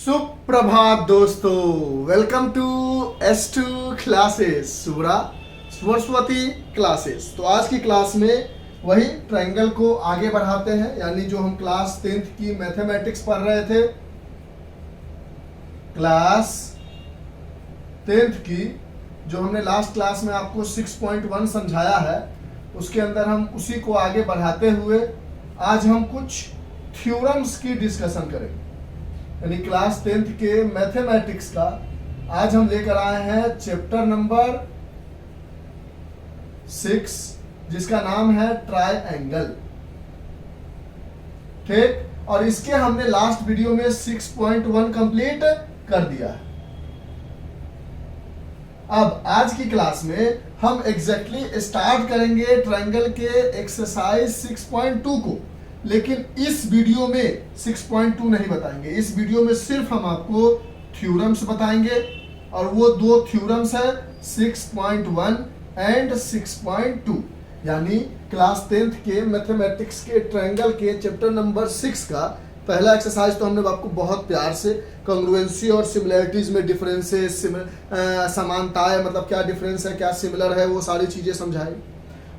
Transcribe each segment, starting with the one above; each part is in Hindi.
सुप्रभात दोस्तों, welcome to S2 classes, Saraswati classes. तो आज की क्लास में वही ट्रायंगल को आगे बढ़ाते हैं, यानी जो हम क्लास 10th की मैथमेटिक्स पढ़ रहे थे, क्लास 10th की जो हमने लास्ट क्लास में आपको 6.1 समझाया है, उसके अंदर हम उसी को आगे बढ़ाते हुए आज हम कुछ थ्योरम्स की डिस्कशन करेंगे। यानी क्लास 10th के मैथमेटिक्स का आज हम लेकर आए हैं चैप्टर नंबर 6, जिसका नाम है ट्रायंगल। ठीक, और इसके हमने लास्ट वीडियो में 6.1 कंप्लीट कर दिया है। अब आज की क्लास में हम एग्जैक्टली स्टार्ट करेंगे ट्रायंगल के एक्सरसाइज 6.2 को, लेकिन इस वीडियो में 6.2 नहीं बताएंगे। इस वीडियो में सिर्फ हम आपको थ्योरम्स बताएंगे, और वो दो थ्योरम्स है 6.1 एंड 6.2। यानी क्लास 10th के मैथमेटिक्स के ट्रायंगल के चैप्टर नंबर 6 का पहला एक्सरसाइज तो हमने आपको बहुत प्यार से कॉन्ग्रुएंसी और सिमिलरिटीज में डिफरेंसेस, समानताएं, मतलब क्या डिफरेंस है, क्या सिमिलर है, वो सारी चीजें समझाई।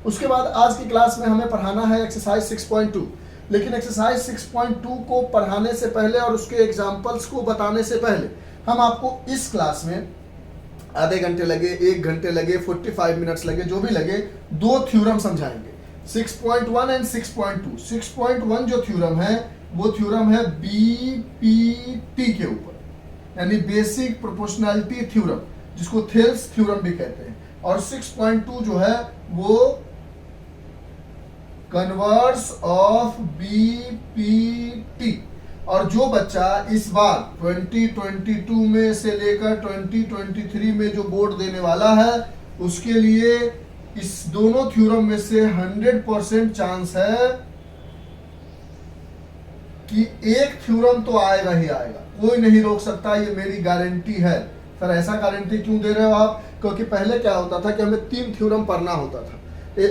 उसके बाद आज की क्लास में हमें पढ़ाना है एक्सरसाइज 6.2। लेकिन एक्सरसाइज 6.2 को पढ़ाने से पहले और उसके एग्जाम्पल्स को बताने से पहले हम आपको इस क्लास में आधे घंटे लगे, 1 घंटे लगे, 45 मिनट्स लगे, जो भी लगे, दो थ्योरम समझाएंगे, 6.1 एंड 6.2। 6.1 जो थ्योरम है वो थ्योरम है बीपीटी के ऊपर, यानी बेसिक प्रोपोर्शनैलिटी थ्योरम, जिसको थेल्स थ्योरम भी कहते हैं। और 6.2 जो है वो कन्वर्स ऑफ बीपीटी। और जो बच्चा इस बार 2022 में से लेकर 2023 में जो बोर्ड देने वाला है, उसके लिए इस दोनों थ्योरम में से 100% चांस है कि एक थ्योरम तो आएगा ही आएगा, कोई नहीं रोक सकता, ये मेरी गारंटी है। सर ऐसा गारंटी क्यों दे रहे हो आप? क्योंकि पहले क्या होता था कि हमें 3 थ्योरम पढ़ना होता था,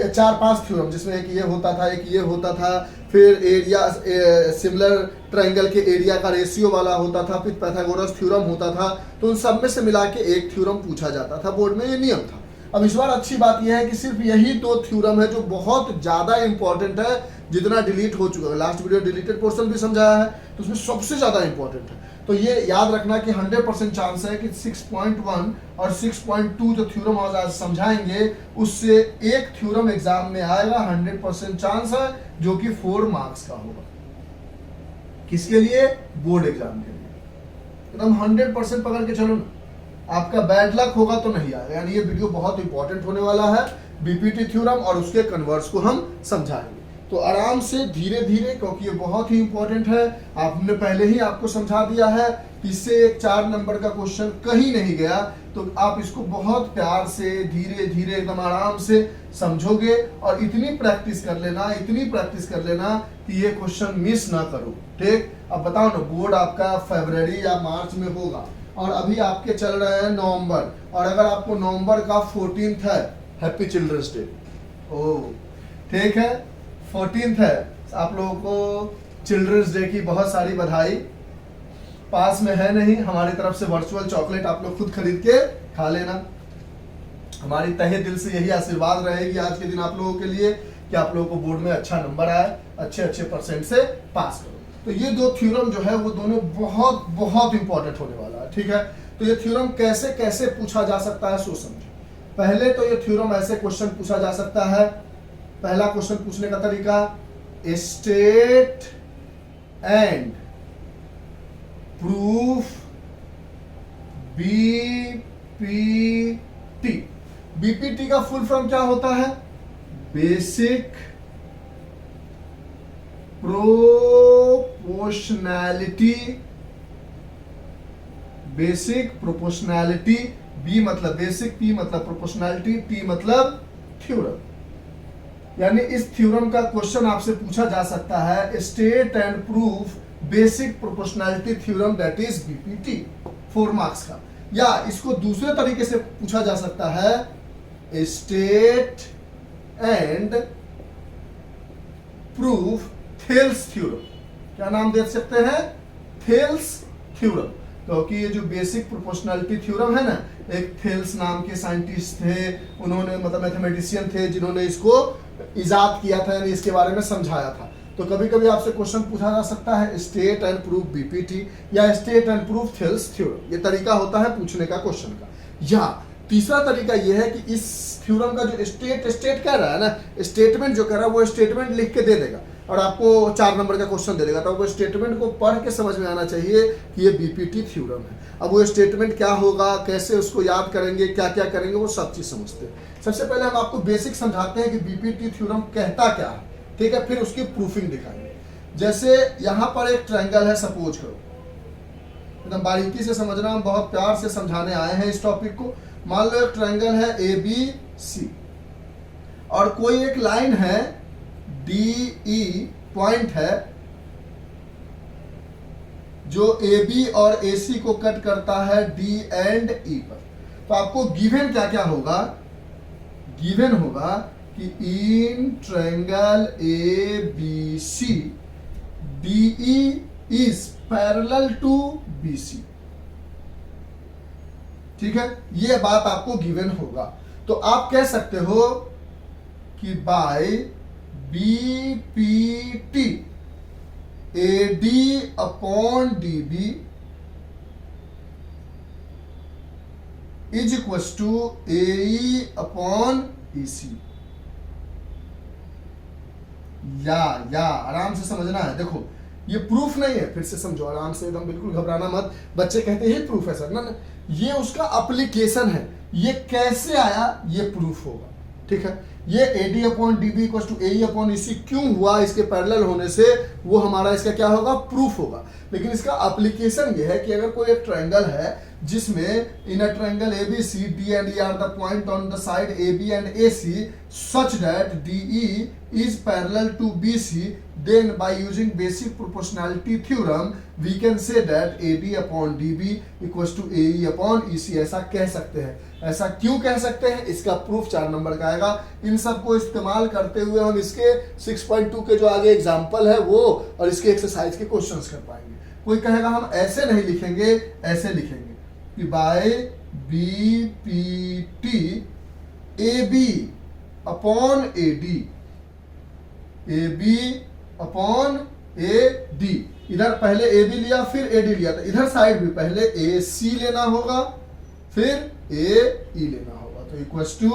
4-5 थ्योरम, जिसमें एक ये होता था, एक ये होता था, फिर एरिया सिमिलर ट्रायंगल के एरिया का रेशियो वाला होता था, फिर पाइथागोरस थ्योरम होता था। तो उन सब में से मिला के एक थ्योरम पूछा जाता था, बोर्ड में ये नियम था। अब इस बार अच्छी बात यह है कि सिर्फ यही 2 थ्योरम है जो बहुत ज्यादा इंपॉर्टेंट है, जितना डिलीट हो चुका है। लास्ट वीडियो डिलीटेड पोर्शन भी समझाया है, तो उसमें सबसे ज्यादा इंपॉर्टेंट है। तो ये याद रखना कि 100% चांस है कि 6.1 और 6.2 जो थ्योरम आज समझाएंगे, उससे एक थ्योरम एग्जाम में आएगा, 100% चांस है, जो कि 4 मार्क्स का होगा। किसके लिए? बोर्ड एग्जाम के लिए। एकदम 100% पकड़ के चलो ना, आपका बैड लक होगा तो नहीं आएगा। यानी ये वीडियो बहुत इंपॉर्टेंट होने वाला है। बीपीटी थ्योरम और उसके कन्वर्स को हम समझाएंगे, तो आराम से धीरे धीरे, क्योंकि ये बहुत ही इंपॉर्टेंट है। आपने पहले ही आपको समझा दिया है, इससे 4 नंबर का क्वेश्चन कहीं नहीं गया, तो आप इसको बहुत प्यार से धीरे धीरे एकदम आराम से समझोगे, और इतनी प्रैक्टिस कर लेना, इतनी प्रैक्टिस कर लेना कि ये क्वेश्चन मिस ना करो। ठीक, अब बताओ ना, बोर्ड आपका फरवरी या मार्च में होगा, और अभी आपके चल रहे हैं नवंबर, और अगर आपको नवंबर का 14th है, हैप्पी चिल्ड्रंस डे। ओह ठीक है, 14th है, आप लोगों को चिल्ड्रंस डे की बहुत सारी बधाई। पास में है नहीं, हमारी तरफ से वर्चुअल चॉकलेट आप लोग खुद खरीद के खा लेना। हमारी तहे दिल से यही आशीर्वाद रहेगी आज के दिन आप लोगों के लिए कि आप लोगों को बोर्ड में अच्छा नंबर आए, अच्छे परसेंट से पास करो। तो ये 2 थ्योरम जो है वो दोनों बहुत बहुत इंपॉर्टेंट होने वाला है। ठीक है, तो ये थ्योरम कैसे कैसे पूछा जा सकता है, सो समझो। पहले तो ये थ्योरम ऐसे क्वेश्चन पूछा जा सकता है। पहला क्वेश्चन पूछने का तरीका, state and proof BPT. BPT का फुल फॉर्म क्या होता है? Basic proportionality. Basic proportionality, B मतलब बेसिक, पी मतलब प्रोपोर्शनैलिटी, टी मतलब थ्योरम। यानी इस थ्योरम का क्वेश्चन आपसे पूछा जा सकता है, state and proof basic proportionality theorem, that is BPT, 4 marks का। या इसको दूसरे तरीके से पूछा जा सकता है, state and proof Thales theorem. क्या नाम दे सकते हैं? Thales theorem. क्योंकि ये जो बेसिक प्रोपोर्शनैलिटी थ्योरम है ना, एक थेल्स नाम के साइंटिस्ट थे, उन्होंने मतलब मैथमेटिशियन थे जिन्होंने इसको इजाद किया था, यानी इसके बारे में समझाया था। तो कभी कभी आपसे क्वेश्चन पूछा जा सकता है स्टेट एंड प्रूफ बीपीटी या state and proof Thales theorem, ये तरीका होता है पूछने का क्वेश्चन का। या तीसरा तरीका यह है कि इस थ्योरम का जो स्टेट कह रहा है ना, स्टेटमेंट जो कह रहा है वो स्टेटमेंट लिख के दे देगा और आपको 4 नंबर का क्वेश्चन दे देगा, तो वो स्टेटमेंट को पढ़ के समझ में आना चाहिए कि ये बीपीटी थ्योरम है। अब वो स्टेटमेंट क्या होगा, कैसे उसको याद करेंगे, क्या क्या करेंगे, वो सब चीज समझते हैं। सबसे पहले हम आपको बेसिक समझाते हैं कि बीपीटी थ्योरम कहता क्या है, ठीक है, फिर उसकी प्रूफिंग दिखाएंगे। जैसे यहाँ पर एक ट्रायंगल है, सपोज करो, एकदम बारीकी से समझना, हम बहुत प्यार से समझाने आए हैं इस टॉपिक को। मान लो एक ट्रायंगल है ABC और कोई एक लाइन है DE, पॉइंट है जो AB और AC को कट करता है D एंड E पर। तो आपको गिवन क्या क्या होगा, गिवन होगा कि in triangle ABC DE is parallel to BC, ठीक है, ये बात आपको गिवन होगा। तो आप कह सकते हो कि by BPT AD upon DB is equal to AE upon EC। या आराम से समझना है, देखो ये प्रूफ नहीं है, फिर से समझो आराम से, एकदम बिल्कुल घबराना मत। बच्चे कहते हैं प्रूफ है सर, ना ये उसका एप्लीकेशन है, ये कैसे आया ये प्रूफ होगा, ठीक है। ये AD upon DB equal to AE upon EC क्यों हुआ, इसके पैरेलल होने से, वो हमारा इसका क्या होगा, प्रूफ होगा। लेकिन इसका एप्लीकेशन ये है कि अगर कोई एक ट्रायंगल है जिसमें in a triangle ABC D and E are the point on the side AB and AC such that DE is parallel to BC, then by using basic proportionality theorem we can say that AD upon DB equals to AE upon EC। ऐसा कह सकते हैं। ऐसा क्यों कह सकते हैं, इसका प्रूफ 4 नंबर का आएगा। इन सब को इस्तेमाल करते हुए हम इसके 6.2 के जो आगे एग्जाम्पल है वो और इसके एक्सरसाइज के क्वेश्चंस कर पाएंगे। कोई कहेगा हम ऐसे नहीं लिखेंगे, ऐसे लिखेंगे कि by BPT AB upon AD, AB upon AD, इधर पहले AB लिया फिर AD लिया, तो इधर साइड भी पहले AC लेना होगा फिर AE लेना होगा, तो equals to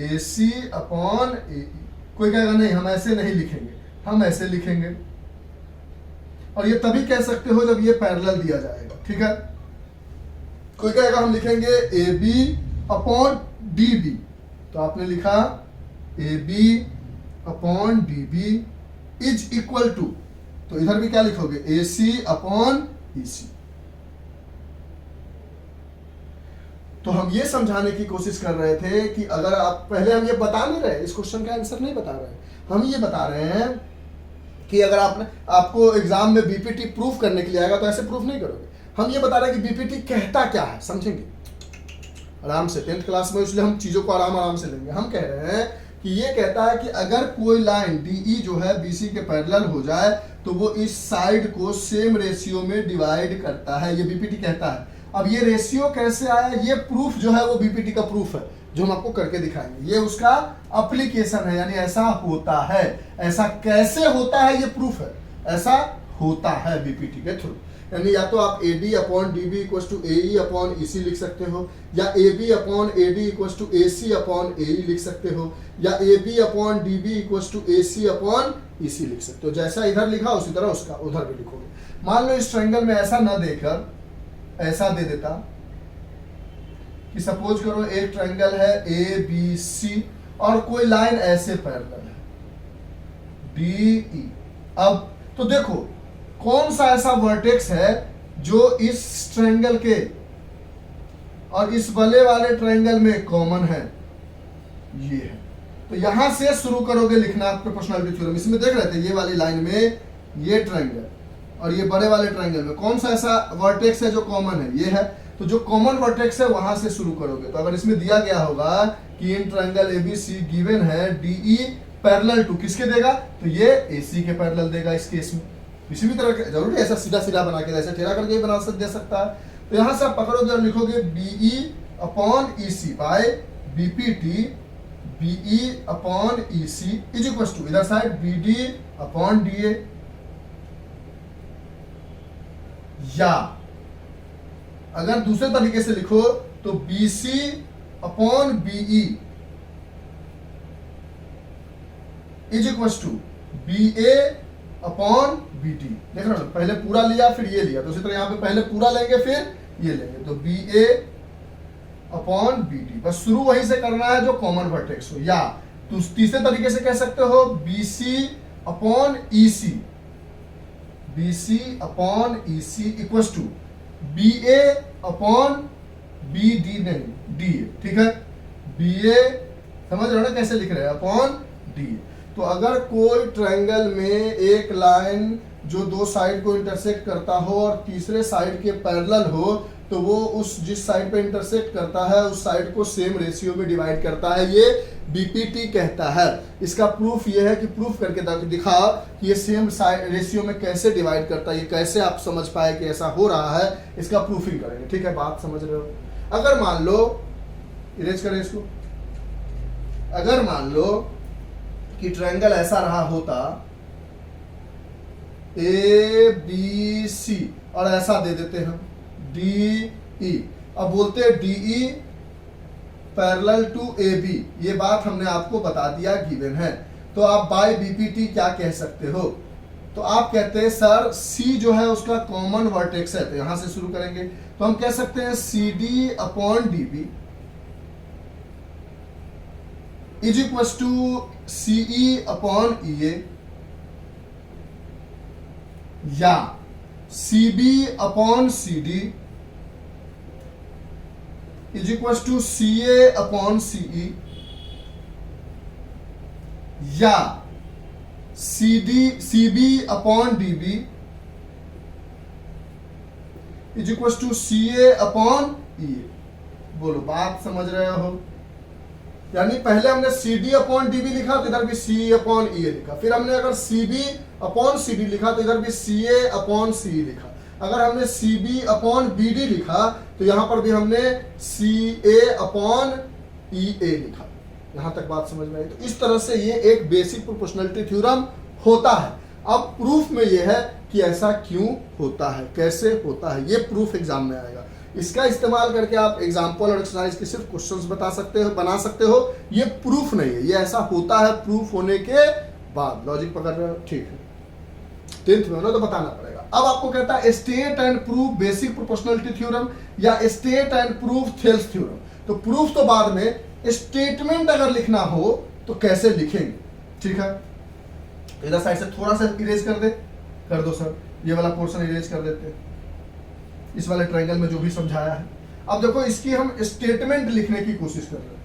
AC upon AE। कोई कहेगा नहीं हम ऐसे नहीं लिखेंगे, हम ऐसे लिखेंगे, और ये तभी कह सकते हो जब ये पैरेलल दिया जाएगा, ठीक है। कोई कहेगा हम लिखेंगे AB अपॉन DB, तो आपने लिखा AB upon DB is equal to, तो इधर भी क्या लिखोगे AC अपॉन EC। तो हम ये समझाने की कोशिश कर रहे थे कि अगर आप, पहले हम ये बता नहीं रहे, इस क्वेश्चन का आंसर नहीं बता रहे, हम ये बता रहे हैं कि अगर आपको एग्जाम में बीपीटी प्रूफ करने के लिए आएगा तो ऐसे प्रूफ नहीं करोगे। हम ये बता रहे हैं कि बीपीटी कहता क्या है, समझेंगे आराम से, 10th क्लास में, इसलिए हम चीजों को आराम से लेंगे। हम कह रहे हैं कि ये कहता है कि अगर कोई लाइन DE जो है BC के पैरेलल हो जाए तो वो इस साइड को सेम रेशियो में डिवाइड करता है, ये बीपीटी कहता है। अब ये रेशियो कैसे आया, ये प्रूफ जो है वो बीपीटी का प्रूफ है जो हम आपको करके दिखाएंगे। ये उसका एप्लीकेशन है, यानी ऐसा होता है। ऐसा कैसे होता है ये प्रूफ है, ऐसा होता है बीपीटी के थ्रू। यानी या तो आप AD upon DB equal to AE upon EC लिख सकते हो, या AB upon AD equal to AC upon AE लिख सकते हो, या AB upon DB equal to AC upon EC लिख सकते हो। जैसा इधर लिखा उसी तरह उसका उधर भी लिखोगे। मान लो इस ट्रायंगल में ऐसा ना देकर ऐसा दे देता कि सपोज करो एक ट्रायंगल है ABC और कोई लाइन ऐसे पैरेलल है DE। अब तो देखो कौन सा ऐसा वर्टेक्स है जो इस ट्रायंगल के और इस बले वाले ट्रायंगल में कॉमन है, ये है। तो यहां से शुरू करोगे लिखना प्रोपोर्शनैलिटी थ्योरम। इसमें देख रहे थे ये वाली लाइन में ये ट्रायंगल और ये बड़े वाले ट्रायंगल में कौन सा ऐसा वर्टेक्स है जो कॉमन है, ये है। तो जो कॉमन वर्टेक्स है वहां से शुरू करोगे। तो अगर इसमें दिया गया होगा कि इन ट्रायंगल ABC गिवन है DE पैरेलल टू, किसके देगा, तो ये AC के पैरेलल देगा इस केस में। किसी भी तरह जरूरी ऐसा सीधा सीधा बना के, ऐसा टेढ़ा करके भी बना दे सकता है। तो यहां से आप पकड़ोगे और लिखोगे BE upon EC by BPT, BE upon EC is equal to इधर साइड बीडी अपॉन डीए, या अगर दूसरे तरीके से लिखो तो BC upon BE is equal to BA upon BT. देख रहे हो, पहले पूरा लिया फिर ये लिया, तो उसी तरह यहां पे पहले पूरा लेंगे फिर ये लेंगे, तो बीए अपॉन बीटी, बस शुरू वहीं से करना है जो कॉमन वर्टेक्स हो। या तो तीसरे तरीके से कह सकते हो BC upon EC, BC upon EC equal to BA upon BD, नहीं डी, ठीक है, बीए समझ रहे हो ना कैसे लिख रहे हैं, अपॉन डी। तो अगर कोई ट्रायंगल में एक लाइन जो दो साइड को इंटरसेक्ट करता हो और तीसरे साइड के पैरेलल हो, तो वो उस जिस साइड पे इंटरसेक्ट करता है उस साइड को सेम रेशियो में डिवाइड करता है, ये बीपीटी कहता है। इसका प्रूफ ये है कि प्रूफ करके दिखा कि ये सेम रेशियो में कैसे डिवाइड करता है, ये कैसे आप समझ पाए कि ऐसा हो रहा है, इसका प्रूफिंग करेंगे, ठीक है, बात समझ रहे हो। अगर मान लो, इरेज करें इसको, अगर मान लो कि ट्रायंगल ऐसा रहा होता ए बी सी और ऐसा दे देते हैं डी ई, अब बोलते हैं D E parallel to A B, ये बात हमने आपको बता दिया गिवन है, तो आप बाय बीपीटी क्या कह सकते हो, तो आप कहते हैं सर सी जो है उसका कॉमन वर्टेक्स है, तो यहां से शुरू करेंगे, तो हम कह सकते हैं C D upon D B is equal to CE upon E A, या C B upon C D is equal to C A upon CE, या C B upon D B is equal to C A upon E. बोलो बात समझ रहे हो, यानी पहले हमने C D upon D B लिखा तो इधर भी सी अपॉन ई लिखा, फिर हमने अगर C B upon C D लिखा तो इधर भी सी ए अपॉन सी लिखा, अगर हमने C B upon B D लिखा तो यहां पर भी हमने सी ए अपॉन ई ए लिखा। यहां तक बात समझ में आई। तो इस तरह से ये एक बेसिक प्रोपोर्शनलिटी थ्योरम होता है। अब प्रूफ में ये है कि ऐसा क्यों होता है, कैसे होता है, ये प्रूफ एग्जाम में आएगा। इसका इस्तेमाल करके आप एग्जाम्पल और एक्सरसाइज के सिर्फ क्वेश्चंस बना सकते हो, ये प्रूफ नहीं है, ये ऐसा होता है प्रूफ होने के बाद। लॉजिक पकड़ रहे हो, ठीक है, 10th में हो ना तो बताना पड़ेगा। अब आपको कहता है state and proof basic proportionality theorem या state and proof Thales theorem. तो प्रूफ तो बाद में, स्टेटमेंट अगर लिखना हो तो कैसे लिखेंगे, ठीक है। इधर साइड से थोड़ा सा इरेज कर दो सर, ये वाला पोर्शन इरेज कर देते हैं, इस वाले ट्रायंगल में जो भी समझाया है। अब देखो इसकी हम स्टेटमेंट लिखने की कोशिश कर रहे हैं,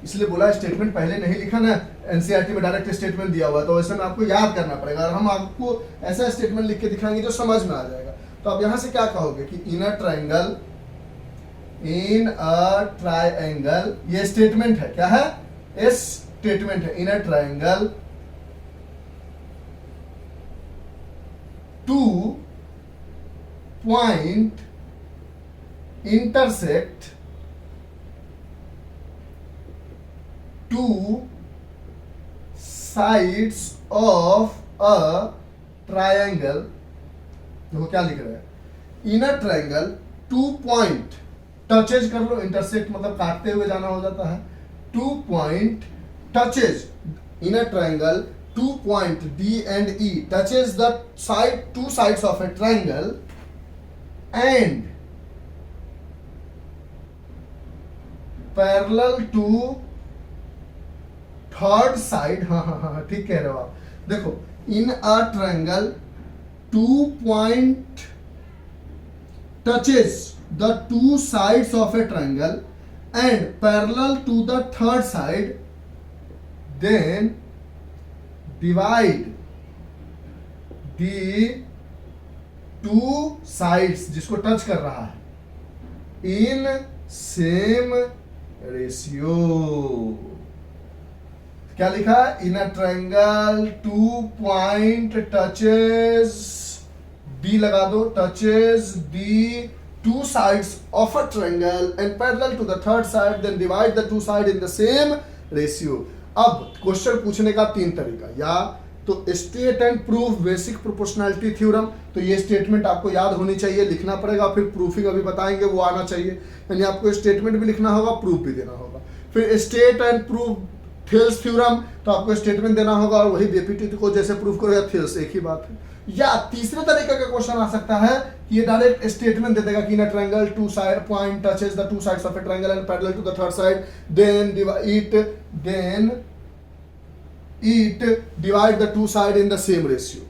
इसलिए बोला स्टेटमेंट पहले नहीं लिखा ना, एनसीईआरटी में डायरेक्ट स्टेटमेंट दिया हुआ है, तो ऐसे में आपको याद करना पड़ेगा और हम आपको ऐसा स्टेटमेंट लिख के दिखाएंगे जो समझ में आ जाएगा। तो आप यहां से क्या कहोगे कि इन अ ट्रायंगल, ये स्टेटमेंट है, क्या है, स्टेटमेंट है। In a triangle two point intersect two sides of a triangle। देखो क्या लिख रहे हैं, in a triangle two point, touches कर लो, इंटरसेक्ट मतलब काटते हुए जाना हो जाता है, two point touches in a triangle, two point D and E touches the side, two sides of a triangle and parallel to third side. हाँ ठीक कह रहे हो आप। देखो in a triangle two point touches the two sides of a triangle and parallel to the third side, then divide the two sides जिसको टच कर रहा है इन सेम रेशियो। क्या लिखा है, in a triangle two point touches, D लगा दो, touches D two sides of a triangle and parallel to the third side, then divide the two side in the same ratio. अब क्वेश्चन पूछने का तीन तरीका, या तो state and proof basic proportionality theorem, तो ये स्टेटमेंट आपको याद होनी चाहिए, लिखना पड़ेगा, फिर प्रूफिंग अभी बताएंगे वो आना चाहिए, यानी आपको स्टेटमेंट भी लिखना होगा, प्रूफ भी देना होगा। फिर state and proof Thales theorem, तो आपको स्टेटमेंट देना होगा और वही बीपीटी को जैसे प्रूफ करो या थेल्स, एक ही बात है। या तीसरे तरीके का क्वेश्चन आ सकता है कि ये डायरेक्ट स्टेटमेंट दे देगा कि in a triangle two side point touches the two sides of a triangle and parallel to the third side, then it divide the two side in the same ratio.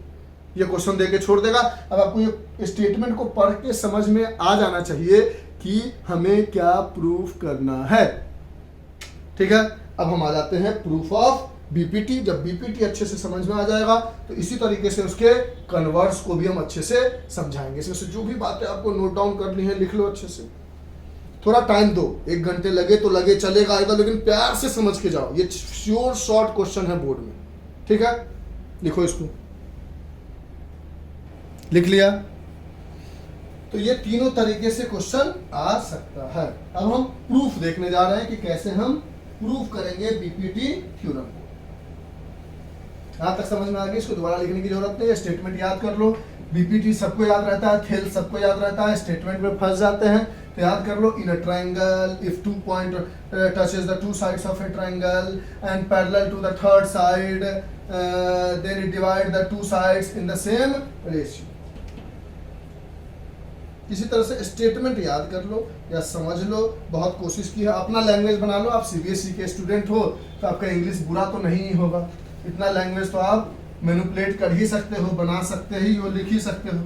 ये क्वेश्चन देके छोड़ देगा। अब आपको ये स्टेटमेंट को पढ़ के समझ में आ जाना चाहिए कि हमें क्या प्रूफ करना है, ठीक है। अब हम आ जाते हैं प्रूफ ऑफ बीपीटी। जब बीपीटी अच्छे से समझ में आ जाएगा तो इसी तरीके से उसके कन्वर्ट्स को भी हम अच्छे से समझाएंगे। इसमें से जो भी बातें आपको नोट डाउन करनी है लिख लो अच्छे से, थोड़ा टाइम दो, 1 घंटे लगे तो लगे, चलेगा आएगा, लेकिन प्यार से समझ के जाओ। ये श्योर शॉर्ट क्वेश्चन है बोर्ड में, ठीक है। लिखो इसको, लिख लिया। तो ये तीनों तरीके से क्वेश्चन आ सकता है। अब हम प्रूफ देखने जा रहे हैं कि कैसे हम प्रूफ करेंगे बीपीटी थ्योरम को। यहां तक समझ में आ गई, इसको दोबारा लिखने की जरूरत नहीं है, स्टेटमेंट याद कर लो। बीपीटी सबको याद रहता है, थेल सबको याद रहता है, स्टेटमेंट में फंस जाते हैं तो याद कर लो। In a triangle if 2 point touches the 2 sides of a triangle and parallel to the third side, then it divide the 2 sides in the same ratio. किसी तरह से स्टेटमेंट याद कर लो या समझ लो, बहुत कोशिश की है। अपना लैंग्वेज बना लो, आप सीबीएसई के स्टूडेंट हो तो आपका इंग्लिश बुरा तो नहीं होगा, इतना लैंग्वेज तो आप मैनिपुलेट कर ही सकते हो, बना सकते ही हो, लिख ही सकते हो।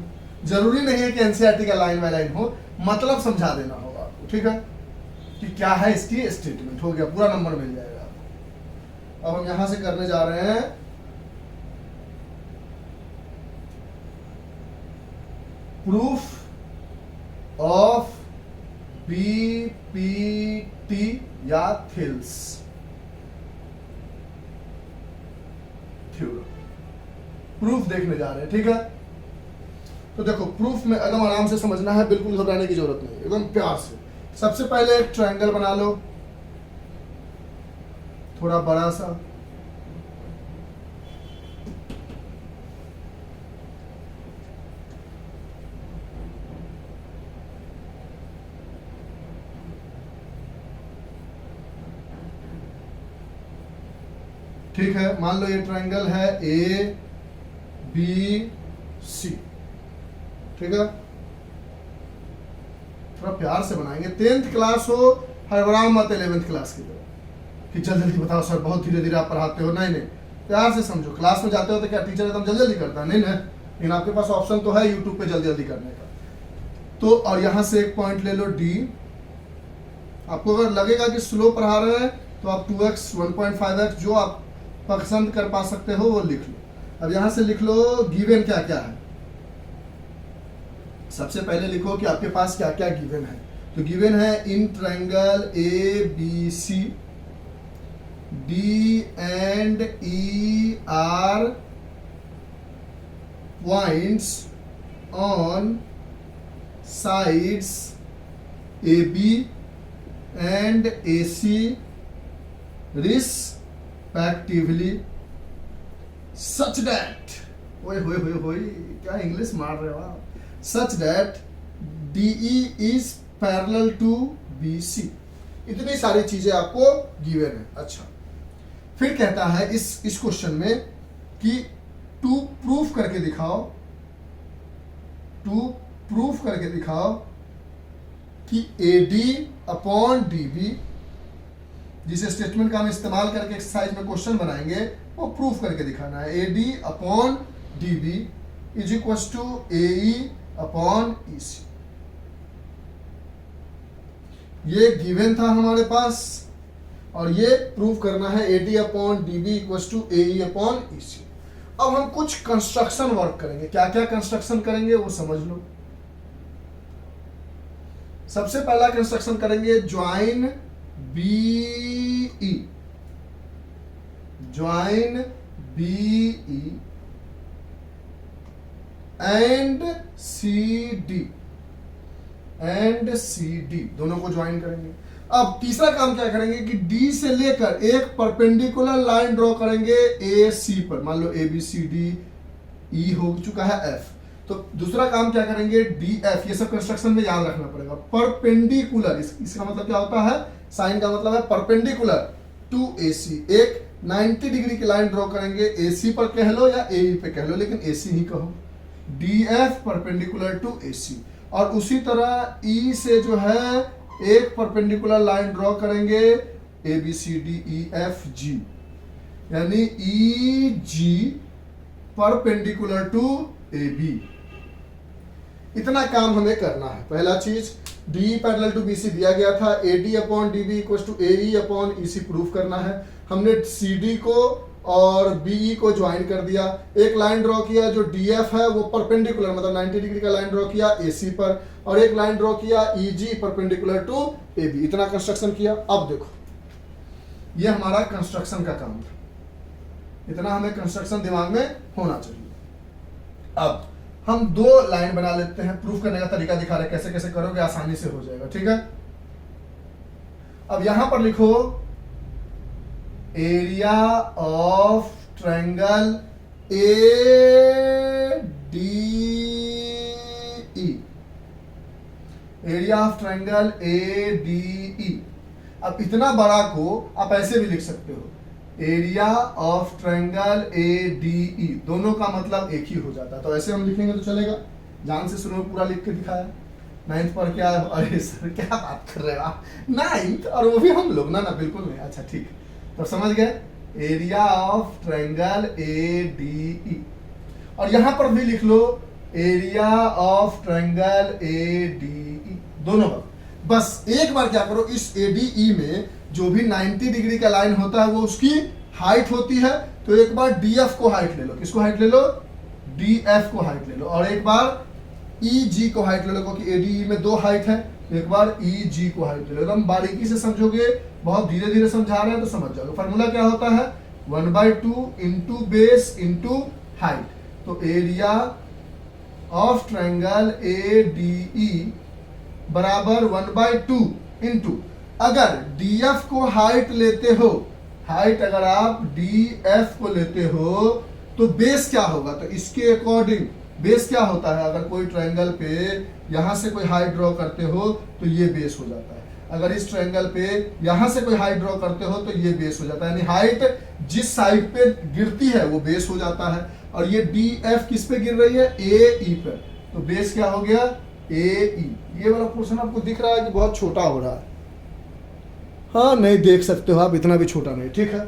जरूरी नहीं है कि एनसीईआरटी का लाइन बाय लाइन हो, मतलब समझा देना होगा आपको, ठीक है, कि क्या है इसकी स्टेटमेंट। हो गया, पूरा नंबर मिल जाएगा। अब हम यहां से करने जा रहे हैं प्रूफ ऑफ बीपीटी या थेल्स थ्योरम। प्रूफ देखने जा रहे हैं, ठीक है। तो देखो, प्रूफ में एकदम आराम से समझना है, बिल्कुल घबराने की जरूरत नहीं, एकदम प्यार से। सबसे पहले एक ट्रायंगल बना लो, थोड़ा बड़ा सा, ठीक है। मान लो ये ट्रायंगल है ए बी सी, ठीक है। थोड़ा प्यार से बनाएंगे, 10th क्लास हो, हड़बड़ाओ मत 11th क्लास की तरह कि जल्दी जल्दी बताओ सर, बहुत धीरे धीरे आप पढ़ाते हो। नहीं नहीं, प्यार से समझो। क्लास में जाते हो तो क्या टीचर एकदम जल्दी जल्दी करता है? नहीं ना, लेकिन आपके पास ऑप्शन तो है यूट्यूब पे जल्दी जल्दी करने का। तो और यहां से एक पॉइंट ले लो डी। आपको अगर लगेगा कि स्लो पढ़ा रहे हैं तो आप 2x 1.5x जो आप पसंद कर पा सकते हो वो लिख लो। अब यहां से लिख लो गिवन क्या क्या है। सबसे पहले लिखो कि आपके पास क्या क्या गिवन है। तो गिवन है in triangle A B C D and E are points on sides A B and A C respectively such that, ओए होए होए होए, क्या इंग्लिश मार रहे हो आप, such that DE is parallel to BC। इतनी सारी चीजें आपको गिवन है। अच्छा, फिर कहता है इस क्वेश्चन में कि टू प्रूफ करके दिखाओ कि AD अपॉन DB, जिस स्टेटमेंट का हम इस्तेमाल करके एक्सरसाइज में क्वेश्चन बनाएंगे वो प्रूफ करके दिखाना है। AD upon DB is equal to AE upon EC। ये गिवन था हमारे पास और ये प्रूफ करना है AD upon DB equal to AE upon EC। अब हम कुछ कंस्ट्रक्शन वर्क करेंगे। क्या क्या कंस्ट्रक्शन करेंगे वो समझ लो। सबसे पहला कंस्ट्रक्शन करेंगे join BE, join BE and CD। And C D, दोनों को ज्वाइन करेंगे। अब तीसरा काम क्या करेंगे कि डी से लेकर एक परपेंडिकुलर लाइन ड्रॉ करेंगे ए सी पर, मान लो ए बी सी डी ई हो चुका है एफ। तो दूसरा काम क्या करेंगे, डी एफ, ये सब कंस्ट्रक्शन में याद रखना पड़ेगा। परपेंडिकुलर, इसका मतलब क्या होता है, साइन का मतलब है परपेंडिकुलर टू ए सी, एक 90 डिग्री की लाइन ड्रॉ करेंगे ए सी पर कह लो या ए पे कह लो, लेकिन ए सी ही कहो, D F perpendicular to A सी। और उसी तरह ई से जो है एक परपेंडिकुलर लाइन ड्रॉ करेंगे A B C D E F G, यानी E G perpendicular to A B. इतना काम हमें करना है। पहला चीज D parallel to B C दिया गया था, A D upon D B equal to A E upon E C proof करना है। हमने सी डी को और बीई को ज्वाइन कर दिया, एक लाइन ड्रॉ किया जो डीएफ है वो परपेंडिकुलर मतलब 90 डिग्री का लाइन ड्रॉ किया एसी पर, और एक लाइन ड्रॉ किया ईजी परपेंडिकुलर टू एबी। इतना कंस्ट्रक्शन किया। अब देखो ये हमारा कंस्ट्रक्शन का काम था, इतना हमें कंस्ट्रक्शन दिमाग में होना चाहिए। अब हम दो लाइन बना लेते हैं, प्रूफ करने का तरीका दिखा रहे, कैसे कैसे करोगे आसानी से हो जाएगा, ठीक है। अब यहां पर लिखो area of triangle A D E, area of triangle A D ई। अब इतना बड़ा को आप ऐसे भी लिख सकते हो, area of triangle A D E, दोनों का मतलब एक ही हो जाता है। तो ऐसे हम लिखेंगे तो चलेगा। जान से शुरू में पूरा लिख के दिखाया, 9th पर क्या, अरे सर क्या बात कर रहे हो आप, 9th और वो भी हम लोग ना बिल्कुल नहीं। अच्छा ठीक है, तो समझ गए, area of triangle A D E. और यहां पर भी लिख लो area of triangle A D E, दोनों बार। बस एक बार क्या करो, इस ए डी ई में जो भी 90 डिग्री का लाइन होता है वो उसकी हाइट होती है, तो एक बार डी एफ को हाइट ले लो। किसको हाइट ले लो, डी एफ को हाइट ले लो। और एक बार ई जी को हाइट ले लो, क्योंकि ए डी ई में दो हाइट है, एक बार ई जी को हाइट ले लो। एकदम बारीकी से समझोगे, बहुत धीरे धीरे समझा रहे हैं तो समझ जाओगे। फॉर्मूला क्या होता है, 1/2 इंटू बेस इंटू हाइट। तो area of triangle A D ई बराबर 1/2 इंटू, अगर डी एफ को हाइट लेते हो, हाइट अगर आप डी एफ को लेते हो तो बेस क्या होगा, तो इसके अकॉर्डिंग बेस क्या होता है, अगर कोई ट्रायंगल पे यहां से कोई हाइट ड्रॉ करते हो तो ये बेस हो जाता है, अगर इस ट्रायंगल पे यहां से कोई हाइट ड्रॉ करते हो तो ये बेस हो जाता है। यानी हाइट जिस साइड पे गिरती है वो बेस हो जाता है। और ये डी एफ किस पे गिर रही है, ए ई पे, तो बेस क्या हो गया, ए ई। ये वाला पोर्शन आपको दिख रहा है कि बहुत छोटा हो रहा है, हाँ नहीं देख सकते हो आप, इतना भी छोटा नहीं, ठीक है।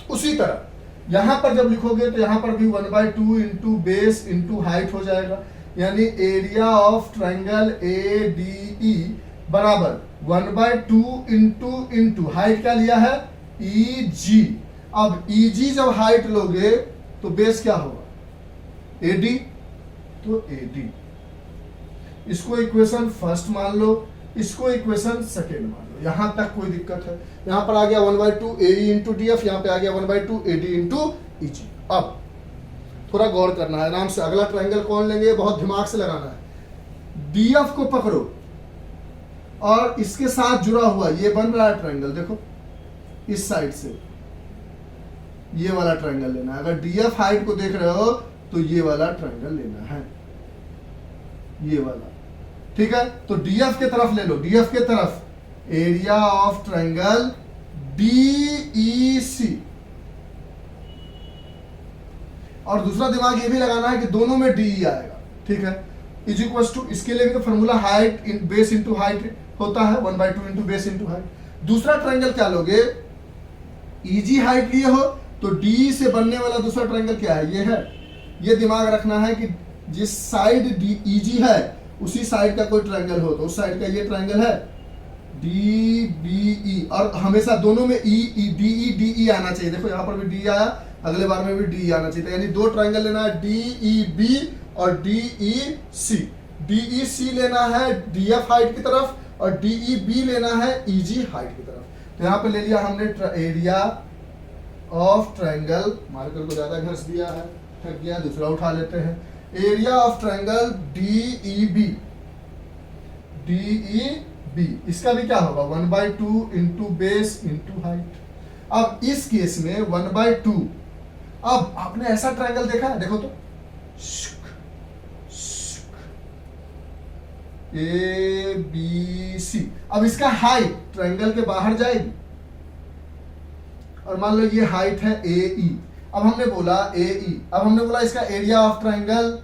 उसी तरह यहां पर जब लिखोगे तो यहां पर भी 1/2 इंटू बेस इंटू हाइट हो जाएगा, यानी area of triangle A D ई बराबर 1/2 इंटू हाइट क्या लिया है, ई जी। अब ई जी जब हाइट लोगे तो बेस क्या होगा, ए डी, तो ए डी। इसको इक्वेशन फर्स्ट मान लो, इसको इक्वेशन सेकेंड मान लो, यहां तक कोई दिक्कत है। यहां पर आ गया 1/2 ए ई इंटू डी एफ, यहां पे आ गया 1/2 ए डी इंटू ई जी। अब थोड़ा गौर करना है आराम से, अगला ट्रायंगल कौन लेंगे, बहुत दिमाग से लगाना है। डी एफ को पकड़ो और इसके साथ जुड़ा हुआ ये बन रहा है ट्रायंगल, देखो इस साइड से ये वाला ट्रायंगल लेना है। अगर डी एफ हाइट को देख रहे हो तो ये वाला ट्रायंगल लेना है, ये वाला, ठीक है। तो डीएफ के तरफ ले लो, डीएफ के तरफ एरिया ऑफ ट्रायंगल डीईसी। और दूसरा दिमाग ये भी लगाना है कि दोनों में डीई आएगा, ठीक है। इज इक्वल टू, इसके लिए भी तो formula height in base into height होता है, 1/2 इंटू बेस इंटू हाइट। दूसरा ट्रायंगल क्या लोगे, ईजी हाइट लिए हो तो डी से बनने वाला दूसरा ट्रायंगल क्या है, ये है। ये दिमाग रखना है कि जिस साइड डी ईजी है उसी साइड का कोई ट्रायंगल हो तो उस साइड का ये ट्रायंगल है डी बी ई, और हमेशा दोनों में डी ई आना चाहिए। देखो यहाँ पर भी डी आया, अगले बार में भी डी आना चाहिए, यानी दो ट्रायंगल लेना है, डी ई बी और डी ई सी। डी ई सी लेना है डी एफ हाइट की तरफ और डी ई बी लेना है ई जी हाइट की तरफ। तो यहाँ पे ले लिया हमने एरिया ऑफ ट्रायंगल, मार्कर को ज्यादा घस दिया है, थक गया, दूसरा उठा लेते हैं। Area of triangle D E B D E B, इसका भी क्या होगा 1/2 इंटू बेस इंटू हाइट। अब इस केस में 1/2, अब आपने ऐसा ट्रायंगल देखा है, देखो तो ए बी सी। अब इसका हाइट ट्रायंगल के बाहर जाएगी और मान लो ये हाइट है ए ई। अब हमने बोला ए ई, अब हमने बोला इसका area of triangle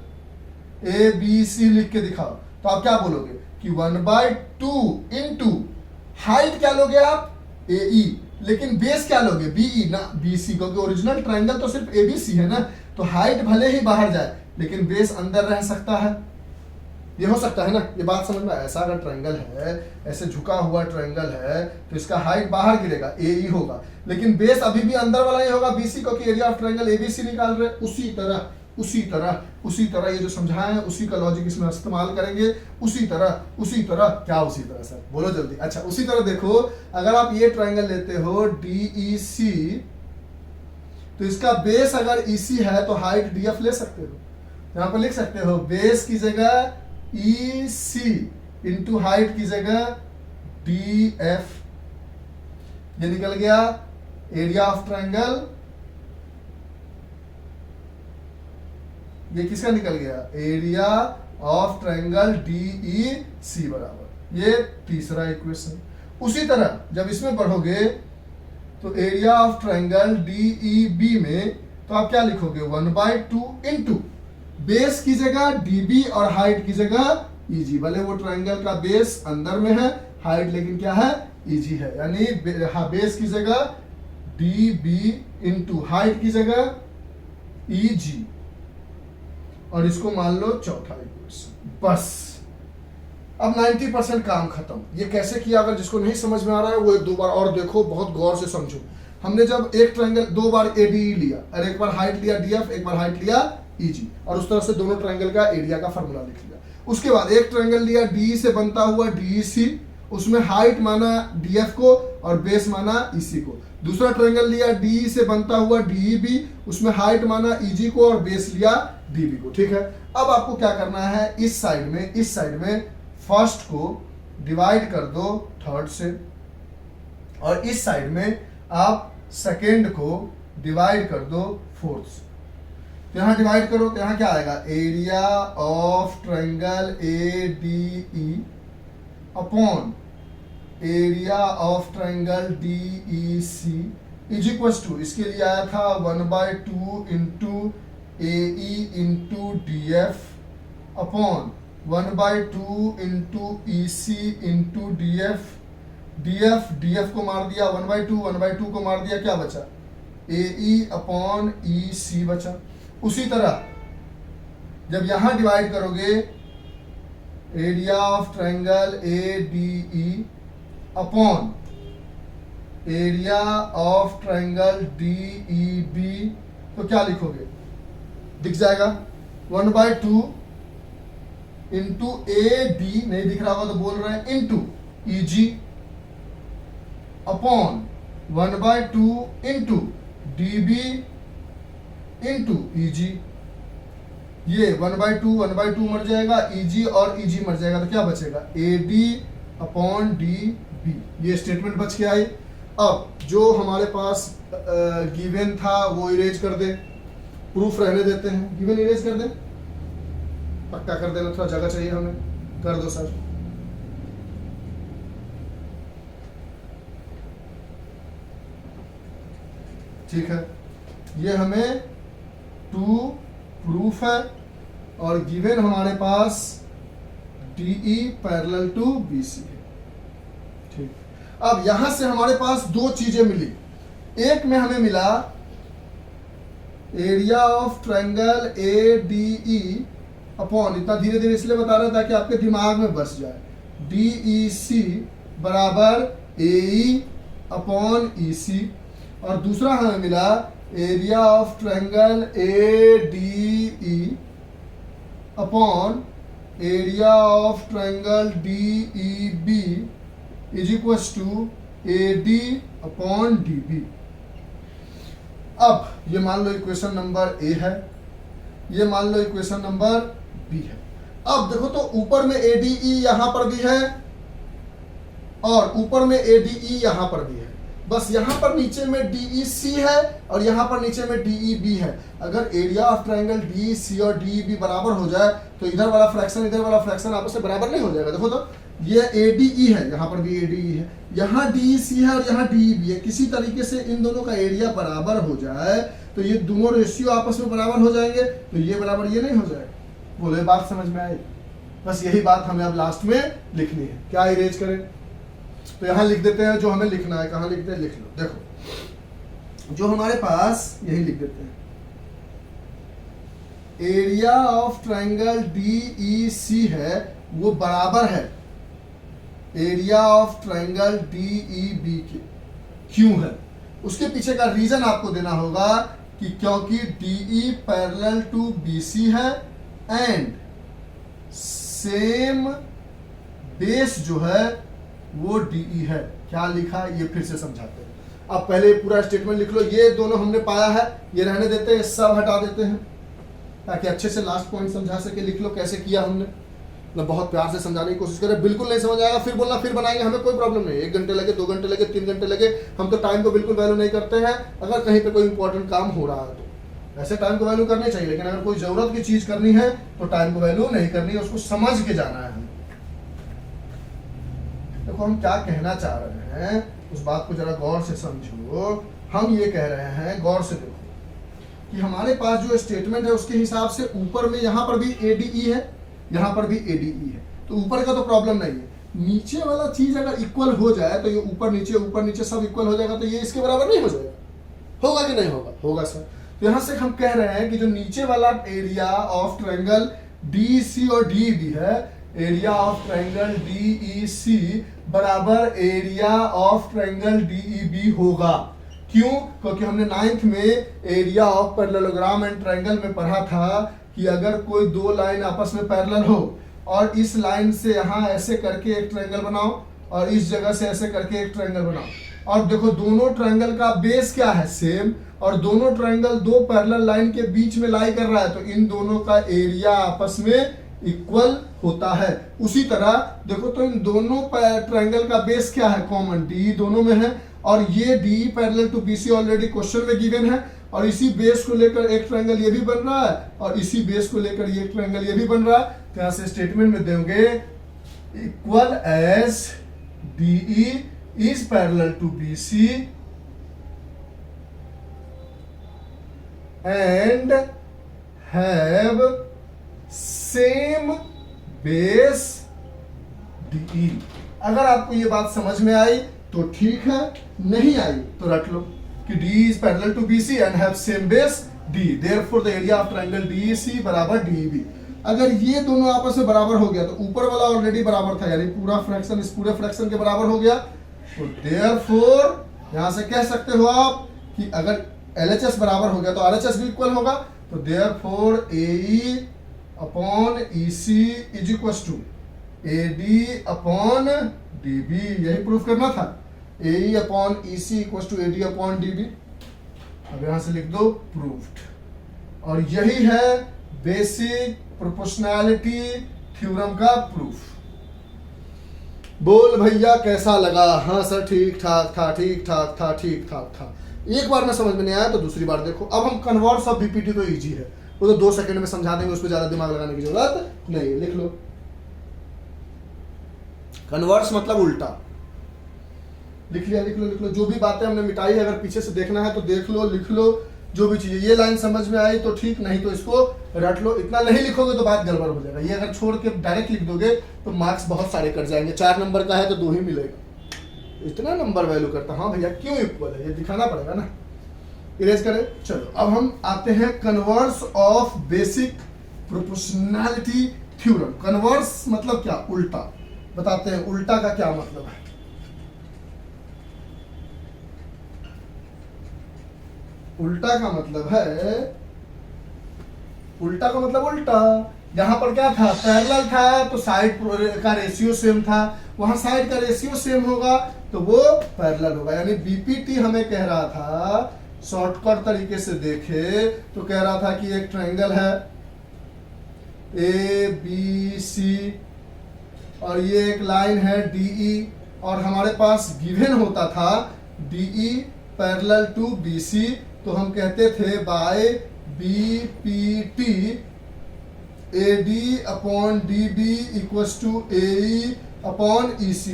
A B C लिख के दिखाओ, तो आप क्या बोलोगे कि 1/2 इंटू हाइट क्या लोगे आप ए ई, लेकिन बेस क्या लोगे बी ई ना बी सी, क्योंकि ओरिजिनल ट्रायंगल तो सिर्फ ए बी सी है ना, तो हाइट भले ही बाहर जाए लेकिन बेस अंदर रह सकता है। ये हो सकता है ना, ये बात समझ में। ऐसा अगर ट्रायंगल है, ऐसे झुका हुआ ट्रायंगल है, तो इसका हाइट बाहर गिरेगा ए ई होगा, लेकिन बेस अभी भी अंदर वाला ही होगा बीसी, क्योंकि एरिया ऑफ ट्रायंगल एबीसी निकाल रहे। उसी तरह ये जो समझाए हैं उसी का लॉजिक इसमें इस्तेमाल करेंगे। उसी तरह क्या उसी तरह सर बोलो जल्दी। अच्छा उसी तरह देखो, अगर आप ये ट्रायंगल लेते हो DEC, तो इसका बेस अगर EC है तो हाइट DF ले सकते हो, यहां पर लिख सकते हो बेस की जगह EC इंटू हाइट की जगह DF। ये निकल गया एरिया ऑफ ट्रायंगल, ये किसका निकल गया एरिया ऑफ ट्रायंगल DEC बराबर, ये तीसरा इक्वेशन। उसी तरह जब इसमें बढ़ोगे तो एरिया ऑफ ट्रायंगल DEB में तो आप क्या लिखोगे 1/2 इंटू बेस की जगह DB और हाइट की जगह EG। भले वो ट्रायंगल का बेस अंदर में है, हाइट लेकिन क्या है EG है, यानी बेस की जगह DB इंटू हाइट की जगह EG, और इसको मान लो चौथा इक्वेशन। बस अब 90% काम खत्म। ये कैसे किया, अगर जिसको नहीं समझ में आ रहा है वो एक दो बार और देखो, बहुत गौर से समझो। हमने जब एक ट्रायंगल दो बार ADE लिया और एक बार हाइट लिया DF, एक बार हाइट लिया EG, और उस तरह से दोनों ट्रायंगल का एरिया का फॉर्मूला लिख लिया। उसके बाद एक ट्रायंगल लिया DE से बनता हुआ DEC, उसमें हाइट माना DF को और बेस माना EC को। दूसरा ट्रायंगल लिया DE से बनता हुआ DEB, उसमें हाइट माना EG को और बेस लिया DB को। ठीक है, अब आपको क्या करना है, इस साइड में फर्स्ट को डिवाइड कर दो थर्ड से, और इस साइड में आप सेकेंड को डिवाइड कर दो फोर्थ से। तो यहां डिवाइड करो तो यहां क्या आएगा area of triangle ADE upon area of triangle DEC is equal to, इसके लिए आया था 1/2 into AE into DF upon 1/2 into EC into DF को मार दिया 1/2 को मार दिया, क्या बचा AE अपॉन EC बचा। उसी तरह जब यहां डिवाइड करोगे area of triangle ADE upon area of triangle DEB, तो क्या लिखोगे, दिख जाएगा 1/2 इंटू AD, नहीं दिख रहा होगा तो बोल रहे हैं, into EG upon 1/2 into DB into EG। ये 1/2 मर जाएगा, EG और EG मर जाएगा, तो क्या बचेगा AD अपॉन DB। ये स्टेटमेंट बच के आई। अब जो हमारे पास गिवन था वो इरेज कर दे, प्रूफ रहने देते हैं, गिवन इरेज कर दे, पक्का कर देना, थोड़ा जगह चाहिए हमें, कर दो सर। ठीक है, ये हमें टू प्रूफ है और गिवन हमारे पास DE पैरेलल टू BC है। ठीक, अब यहां से हमारे पास दो चीजें मिली। एक में हमें मिला area of triangle ADE upon, इतना धीरे धीरे इसलिए बता रहा था कि आपके दिमाग में बस जाए, DEC बराबर AE अपॉन EC, और दूसरा हमें मिला area of triangle ADE upon area of triangle DEB is equal to AD upon DB। अब ये मान लो इक्वेशन नंबर A है, ये मान लो इक्वेशन नंबर B है। अब देखो तो ऊपर में ADE यहां पर भी है और ऊपर में ADE यहां पर भी है, बस यहां पर नीचे में DEC है और यहां पर नीचे में DEB है। अगर एरिया ऑफ ट्रायंगल DEC और DEB बराबर हो जाए तो इधर वाला फ्रैक्शन इधर वाला फ्रैक्शन आपस में बराबर नहीं हो जाएगा। देखो तो ये ADE है, यहां पर भी ADE है, यहां DEC है और यहां DEB है। किसी तरीके से इन दोनों का एरिया बराबर हो जाए तो ये दोनों रेशियो आपस में बराबर हो जाएंगे, तो ये बराबर ये नहीं हो जाएगा। बोले बात समझ में आई? बस यही बात हमें अब लास्ट में लिखनी है। क्या इरेज करें? तो यहां लिख देते हैं जो हमें लिखना है। कहां लिखते हैं? लिख लो। देखो जो हमारे पास यही लिख देते हैं, एरिया ऑफ ट्रायंगल DEC है वो बराबर है एरिया ऑफ ट्रायंगल DEB के। क्यों है? उसके पीछे का रीजन आपको देना होगा कि क्योंकि DE पैरेलल टू BC है एंड सेम बेस जो है वो DE है। क्या लिखा ये फिर से समझाते हैं। अब पहले पूरा स्टेटमेंट लिख लो। ये दोनों हमने पाया है, ये रहने देते हैं, सब हटा देते हैं ताकि अच्छे से लास्ट पॉइंट समझा सके। लिख लो कैसे किया हमने। मैं बहुत प्यार से समझाने की कोशिश करें, बिल्कुल नहीं समझ आएगा फिर बोलना फिर बनाएंगे, हमें कोई प्रॉब्लम नहीं। 1 घंटे लगे, 2 घंटे लगे, 3 घंटे लगे, हम तो टाइम को बिल्कुल वैल्यू नहीं करते हैं। अगर कहीं पे कोई इंपॉर्टेंट काम हो रहा है तो ऐसे टाइम को वैल्यू करनी चाहिए, लेकिन अगर कोई जरूरत की चीज करनी है तो टाइम को वैल्यू नहीं करनी है, उसको समझ के जाना है हमें। देखो हम क्या कहना चाह रहे हैं, उस बात को जरा गौर से समझो। हम ये कह रहे हैं, गौर से देखो, कि हमारे पास जो स्टेटमेंट है उसके हिसाब से ऊपर में यहां पर भी ADE है, यहां पर भी ADE है, तो ऊपर का तो प्रॉब्लम नहीं है। नीचे वाला चीज अगर इक्वल हो जाए तो ये ऊपर नीचे सब इक्वल हो जाएगा, तो ये इसके बराबर नहीं हो जाएगा। होगा कि नहीं होगा? होगा सर। तो यहां से हम कह रहे हैं कि जो नीचे वाला एरिया ऑफ ट्रायंगल DEC और DEB है, एरिया ऑफ ट्रायंगल DEC बराबर एरिया ऑफ ट्रायंगल DEB होगा। क्यों? क्योंकि हमने 9th में area of parallelogram and triangle में पढ़ा था कि अगर कोई 2 लाइन आपस में पैरेलल हो और इस लाइन से यहाँ ऐसे करके एक ट्रायंगल बनाओ और इस जगह से ऐसे करके एक ट्रायंगल बनाओ, और देखो दोनों ट्रायंगल का बेस क्या है? सेम, और दोनों ट्रायंगल 2 पैरेलल लाइन के बीच में लाई कर रहा है, तो इन दोनों का एरिया आपस में इक्वल होता है। उसी तरह देखो तो इन दोनों ट्रायंगल का बेस क्या है? कॉमन DE दोनों में है, और ये DE parallel to BC already question में गिवन है, और इसी बेस को लेकर एक ट्रायंगल ये भी बन रहा है और इसी बेस को लेकर ये ट्रायंगल ये भी बन रहा है। तो यहां से स्टेटमेंट में देंगे equal as DE is parallel to BC and have same base DE। अगर आपको ये बात समझ में आई तो ठीक है, नहीं आई तो रट लो कि DE is parallel to BC and have same base D, therefore the area of triangle DEC बराबर DEB। अगर ये दोनों आपस में बराबर हो गया तो ऊपर वाला ऑलरेडी बराबर था, यानी पूरा फ्रैक्शन इस पूरे फ्रैक्शन के बराबर हो गया, तो therefore यहां से कह सकते हो आप कि अगर LHS बराबर हो गया तो RHS भी इक्वल होगा, तो therefore AE upon EC is equal to AD upon DB। यही प्रूफ करना था, AE upon EC equal to AD upon DB। अब यहां से लिख दो प्रूफ्ड। और यही है बेसिक प्रोपोर्शनैलिटी थ्योरम का प्रूफ। बोल भैया कैसा लगा? हाँ सर ठीक ठाक था, ठीक ठाक था, ठीक ठाक था। एक बार में समझ में नहीं आया तो दूसरी बार देखो। अब हम कन्वर्ट्स ऑफ BPT तो इजी है, वो तो 2 सेकंड में समझा देंगे, उस पर ज्यादा दिमाग लगाने की जरूरत नहीं है। लिख लो कन्वर्ट्स मतलब उल्टा। लिख लिया? लिख लो। जो भी बातें हमने मिटाई है, अगर पीछे से देखना है तो देख लो, लिख लो जो भी चीजें। ये लाइन समझ में आई तो ठीक, नहीं तो इसको रट लो। इतना नहीं लिखोगे तो बात गड़बड़ हो जाएगा। ये अगर छोड़ के डायरेक्ट लिख दोगे तो मार्क्स बहुत सारे कट जाएंगे। 4 नंबर का है तो 2 ही मिलेगा। इतना नंबर वैल्यू करता, हाँ भैया क्यों इक्वल है, ये दिखाना पड़ेगा ना। इरेज करें। चलो अब हम आते हैं converse of basic proportionality theorem. Converse मतलब क्या? उल्टा। बताते हैं उल्टा का क्या मतलब है। उल्टा का मतलब है, उल्टा का मतलब उल्टा। यहां पर क्या था? पैरेलल था तो साइड का रेशियो सेम था, वहां साइड का रेशियो सेम होगा तो वो पैरेलल होगा। यानी BPT हमें कह रहा था, शॉर्टकट तरीके से देखे तो कह रहा था कि एक ट्रायंगल है, ए बी सी, और ये एक लाइन है DE, और हमारे पास गिवन होता था DE पैरेलल टू BC, तो हम कहते थे by BPT AD upon DB equals to AE upon EC।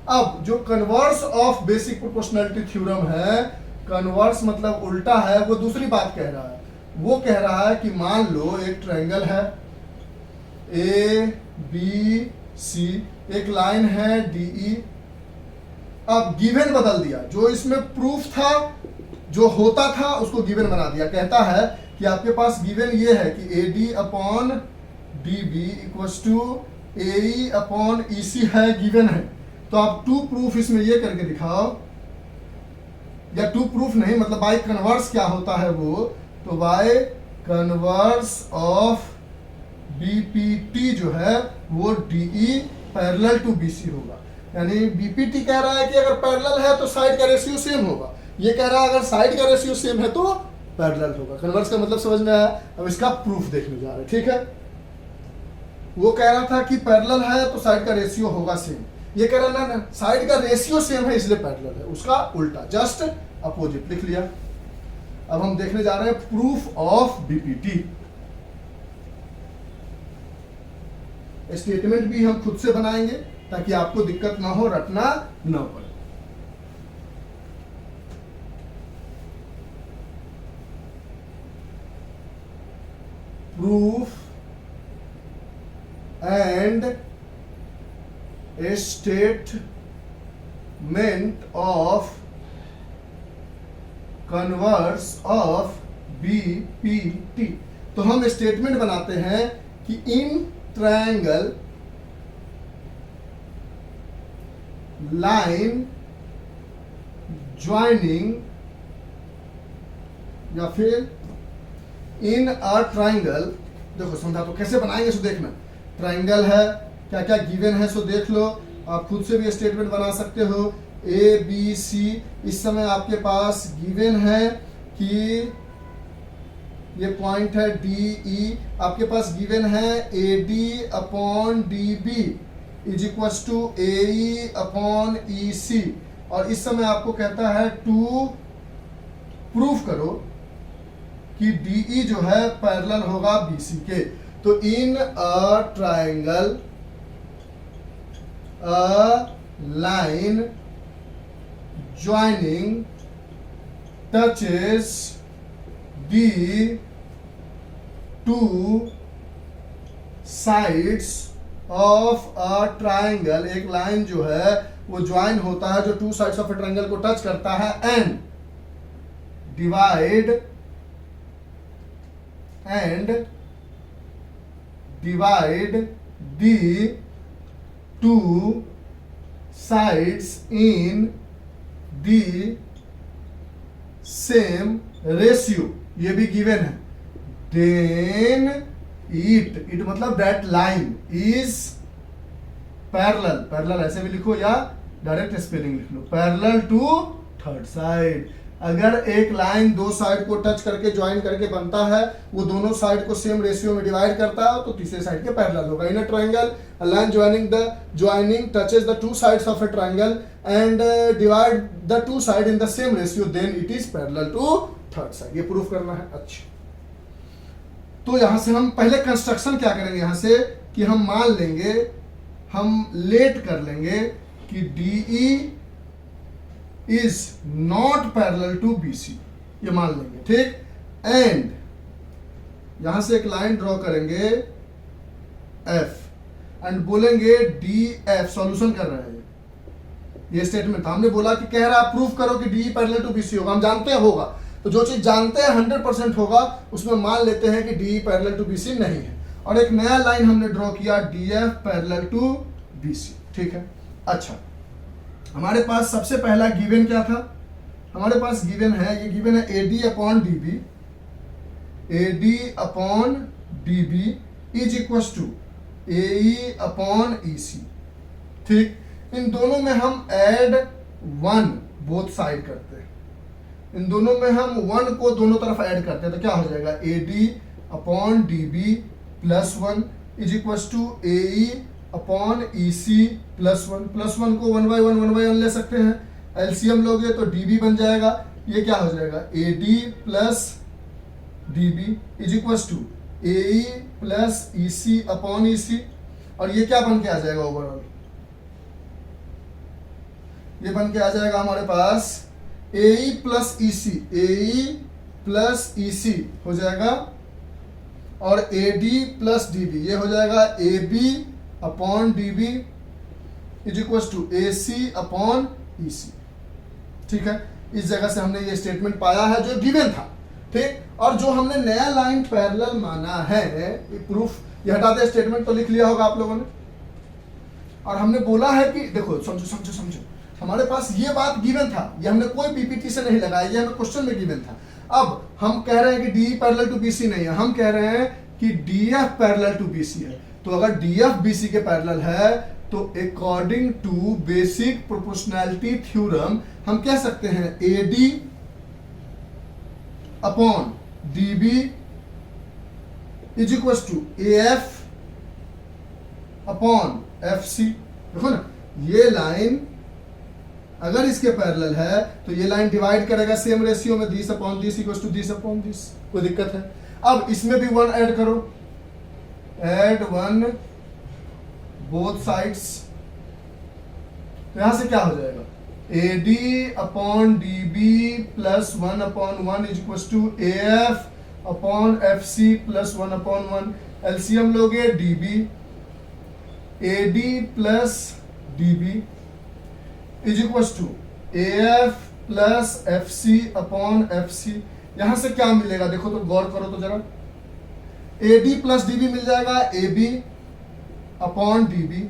अब जो converse of basic proportionality theorem है, कन्वर्स मतलब उल्टा है, वो दूसरी बात कह रहा है। वो कह रहा है कि मान लो एक ट्रायंगल है ABC, एक लाइन है DE। अब गिवन बदल दिया, जो इसमें प्रूफ था, जो होता था उसको गिवन बना दिया। कहता है कि आपके पास गिवन ये है कि AD upon DB equals to AE upon EC है, गिवन है। तो आप टू प्रूफ इसमें ये करके दिखाओ, या टू प्रूफ नहीं, मतलब बाय कन्वर्स क्या होता है वो, तो बाय कन्वर्स ऑफ BPT जो है वो DE पैरेलल टू BC होगा। यानी BPT कह रहा है कि अगर पैरेलल है तो साइड का रेशियो सेम होगा, ये कह रहा है अगर साइड का रेशियो सेम है तो पैरेलल होगा। कन्वर्स का मतलब समझ में आया। अब इसका प्रूफ देखने जा रहे हैं, ठीक है। वो कह रहा था कि पैरेलल है तो साइड का रेशियो होगा सेम, ये कह रहा ना साइड का रेशियो सेम है इसलिए पैरेलल है, उसका उल्टा, जस्ट अपोजिट लिख लिया। अब हम देखने जा रहे हैं प्रूफ ऑफ BPT। स्टेटमेंट भी हम खुद से बनाएंगे ताकि आपको दिक्कत ना हो, रटना ना पड़े। Proof and statement of converse of BPT। तो हम स्टेटमेंट बनाते हैं कि इन ट्रायंगल लाइन ज्वाइनिंग, या फिर इन अ ट्रायंगल, देखो समझा तो कैसे बनाएंगे सो देखना। ट्रायंगल है, क्या क्या गिवन है सो देख लो, आप खुद से भी स्टेटमेंट बना सकते हो। ABC, इस समय आपके पास गिवन है कि ये पॉइंट है DE, आपके पास गिवन है AD upon DB is equals to AE upon EC, और इस समय आपको कहता है टू प्रूफ करो कि DE जो है पैरेलल होगा BC के। तो in a triangle a line joining touches the two sides of a triangle, एक लाइन जो है वो ज्वाइन होता है जो two sides of a triangle को टच करता है, and divide the two sides in the same ratio, ये भी गिवन है। देन इट मतलब that line is parallel, parallel ऐसे भी लिखो या डायरेक्ट स्पेलिंग लिख लो, पैरेलल टू थर्ड साइड। अगर एक लाइन दो साइड को टच करके ज्वाइन करके बनता है, वो दोनों साइड को सेम रेशियो में डिवाइड करता है, तो तीसरे साइड के पैरेलल होगा। In a triangle a line joining touches the two sides of a triangle and divide the two side in the same ratio, then it is parallel to third side। ये प्रूफ करना है। अच्छा, तो यहां से हम पहले कंस्ट्रक्शन क्या करेंगे, यहां से कि हम मान लेंगे, हम लेट कर लेंगे कि DE is not parallel to BC, ये मान लेंगे, ठीक। एंड यहां से एक लाइन ड्रॉ करेंगे F एंड बोलेंगे DF, सॉल्यूशन कर रहे हैं, ये स्टेटमेंट था। हमने बोला कि कह रहा है प्रूफ करो कि DE पैरेलल टू BC होगा, हम जानते हैं होगा, तो जो चीज जानते हैं 100% होगा उसमें मान लेते हैं कि DE पैरेलल टू BC नहीं है। और एक नया लाइन हमने ड्रॉ किया DF पैरेलल टू BC, ठीक है। अच्छा, हमारे पास सबसे पहला गिवन क्या था, हमारे पास गिवन है, ये गिवन है AD upon DB, AD upon DB is equals to AE upon EC, ठीक। इन दोनों में हम ऐड 1 बोथ साइड करते हैं, इन दोनों में हम 1 को दोनों तरफ ऐड करते हैं, तो क्या हो जाएगा AD upon DB plus 1 is equal to A E upon E C plus 1। Plus 1 को 1/1 ले सकते हैं, एलसीएम लोगे तो डी बी बन जाएगा। ये क्या हो जाएगा, A D plus D B is equal to A E plus E C upon E C. और ये क्या बन के आ जाएगा ओवरऑल, ये बन के आ जाएगा हमारे पास ए ई प्लस ई सी, ए ई प्लस ई सी हो जाएगा, और A D plus D B ये हो जाएगा A B upon D B is equal to A C upon E C. ठीक है, इस जगह से हमने ये स्टेटमेंट पाया है जो गिवन था। ठीक, और जो हमने नया लाइन पैरेलल माना है, प्रूफ ये हटाते स्टेटमेंट तो लिख लिया होगा आप लोगों ने। और हमने बोला है कि देखो समझो समझो समझो, हमारे पास ये बात गिवन था, ये हमने कोई पीपीटी से नहीं लगाया, ये हमें क्वेश्चन में गिवन था। अब हम कह रहे हैं कि डी पैरेलल टू बीसी नहीं है, हम कह रहे हैं कि डीएफ पैरेलल टू बीसी है। तो अगर डीएफ बीसी के पैरेलल है तो according to basic proportionality theorem हम कह सकते हैं A D upon D B is equal to A F upon F C. देखो ना, ये लाइन अगर इसके पैरेलल है तो ये लाइन डिवाइड करेगा सेम रेशियो में, this upon this equal to this upon this. कोई दिक्कत है? अब इसमें भी 1 ऐड करो, ऐड 1 बोथ साइड्स, तो यहां से क्या हो जाएगा, A D upon D B plus 1 upon 1 is equal to A F upon F C plus 1 upon 1। LCM लोगे D B, A D plus D B is equal to A F plus F C upon F C. यहां से क्या मिलेगा, देखो तो गौर करो तो जरा, A D plus D B मिल जाएगा A B upon D B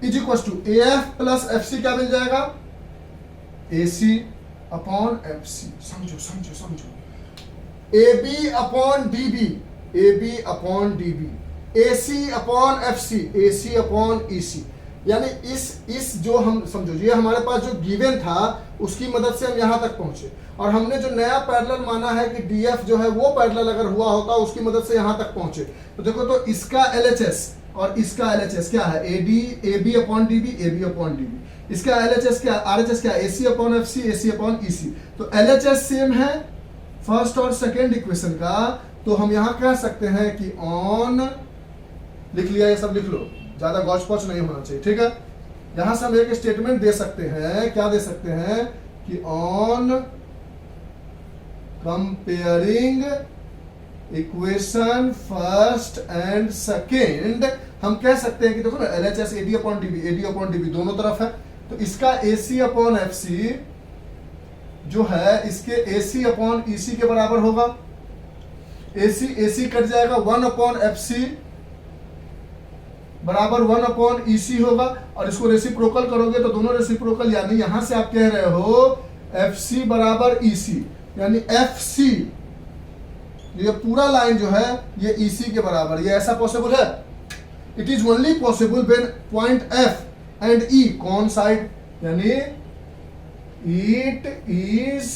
is equal to A F plus F C क्या मिल जाएगा, ए सी अपॉन एफ सी। समझो समझो समझो, A B upon D B, A B upon D B, A C upon F C, A C upon E C. यानी इस जो हम समझो, ये हमारे पास जो गिवन था उसकी मदद से हम यहां तक पहुंचे, और हमने जो नया पैरेलल माना है कि डीएफ जो है वो पैरेलल अगर हुआ होता उसकी मदद से यहां तक पहुंचे। तो देखो, तो इसका एलएचएस और इसका एलएचएस क्या है, A D A B upon D B, A B upon D B. इसका एलएचएस क्या, आरएचएस क्या, A C upon F C, A C upon E C. तो एलएचएस सेम है फर्स्ट और सेकेंड इक्वेशन का, तो हम यहां कह सकते हैं कि ऑन, लिख लिया, ये सब लिख लो, ज्यादा गौच पौच नहीं होना चाहिए। ठीक है, यहां से हम एक स्टेटमेंट दे सकते हैं, क्या दे सकते हैं कि on comparing equation first and second हम कह सकते हैं कि देखो ना, एलएचएस ए डी अपॉन डीबी, ए डी अपॉन डीबी दोनों तरफ है, तो इसका ए सी अपॉन एफ सी जो है इसके ए सी अपॉन ई सी के बराबर होगा। ए सी कट जाएगा, 1 अपॉन एफ सी बराबर 1 अपॉन ई सी होगा, और इसको रेसिप्रोकल करोगे तो दोनों रेसिप्रोकल, यानी यहां से आप कह रहे हो एफ सी बराबर ई सी, यानी एफ सी ये पूरा लाइन जो है ये ई सी के बराबर। ये ऐसा पॉसिबल है, it is only possible when point F and E coincide, यानी it is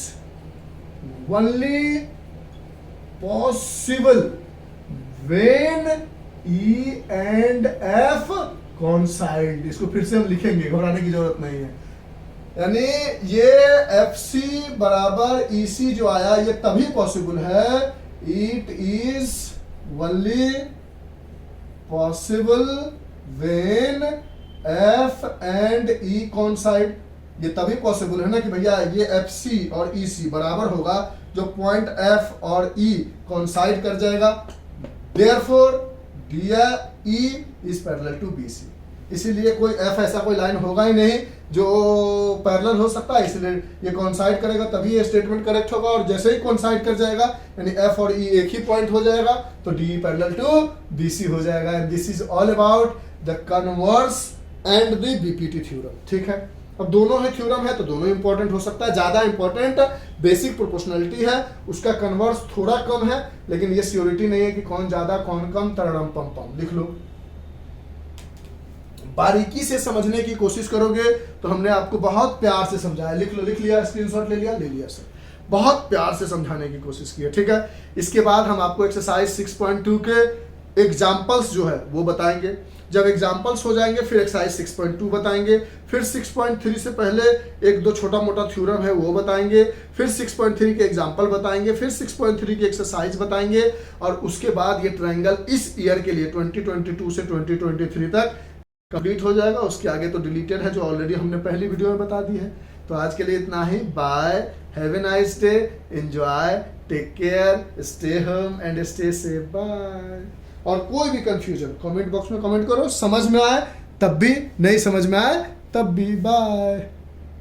only possible when E and F coincide. इसको फिर से हम लिखेंगे, घबराने की जरूरत नहीं है। यानी ये एफ सी बराबर ई सी जो आया ये तभी पॉसिबल है, it is only possible when F and E coincide. ये तभी पॉसिबल है ना कि भैया ये एफ सी और ई सी बराबर होगा जो पॉइंट एफ और ई कोइंसाइड कर जाएगा। Therefore D E is parallel to B C. इसीलिए कोई एफ ऐसा कोई लाइन होगा ही नहीं जो पैरेलल हो सकता है, इसलिए ये कोइंसाइड करेगा तभी ये स्टेटमेंट करेक्ट होगा, और जैसे ही कोइंसाइड कर जाएगा यानी एफ और ई एक ही पॉइंट हो जाएगा तो D parallel to B C हो जाएगा। And this is all about the converse and the BPT theorem. ठीक है, अब दोनों है थ्योरम है तो दोनों इंपॉर्टेंट हो सकता है। ज्यादा इंपॉर्टेंट बेसिक प्रोपोर्शनलिटी है, उसका कन्वर्स थोड़ा कम है, लेकिन ये श्योरिटी नहीं है कि कौन ज्यादा कौन कम, तरड़म पम पम। लिख लो, बारीकी से समझने की कोशिश करोगे तो हमने आपको बहुत प्यार से समझाया। लिख लो, लिख लिया, स्क्रीनशॉट ले लिया सर, बहुत प्यार से समझाने की कोशिश की है। ठीक है, इसके बाद हम आपको एक्सरसाइज 6.2 के एग्जाम्पल्स जो है वो बताएंगे। जब एग्जाम्पल्स हो जाएंगे फिर एक्सरसाइज 6.2 बताएंगे, फिर 6.3 से पहले एक दो छोटा मोटा थ्योरम है वो बताएंगे, फिर 6.3 के एग्जाम्पल बताएंगे, फिर 6.3 की एक्सरसाइज बताएंगे, और उसके बाद ये ट्रायंगल इस ईयर के लिए 2022 से 2023 तक कंप्लीट हो जाएगा। उसके आगे तो डिलीटेड है जो ऑलरेडी हमने पहली वीडियो में बता दी है। तो आज के लिए इतना ही। Bye, have a nice day, enjoy, take care, stay home and stay safe. Bye. और कोई भी कंफ्यूजन कमेंट बॉक्स में कमेंट करो, समझ में आए तब भी, नहीं समझ में आए तब भी। बाय।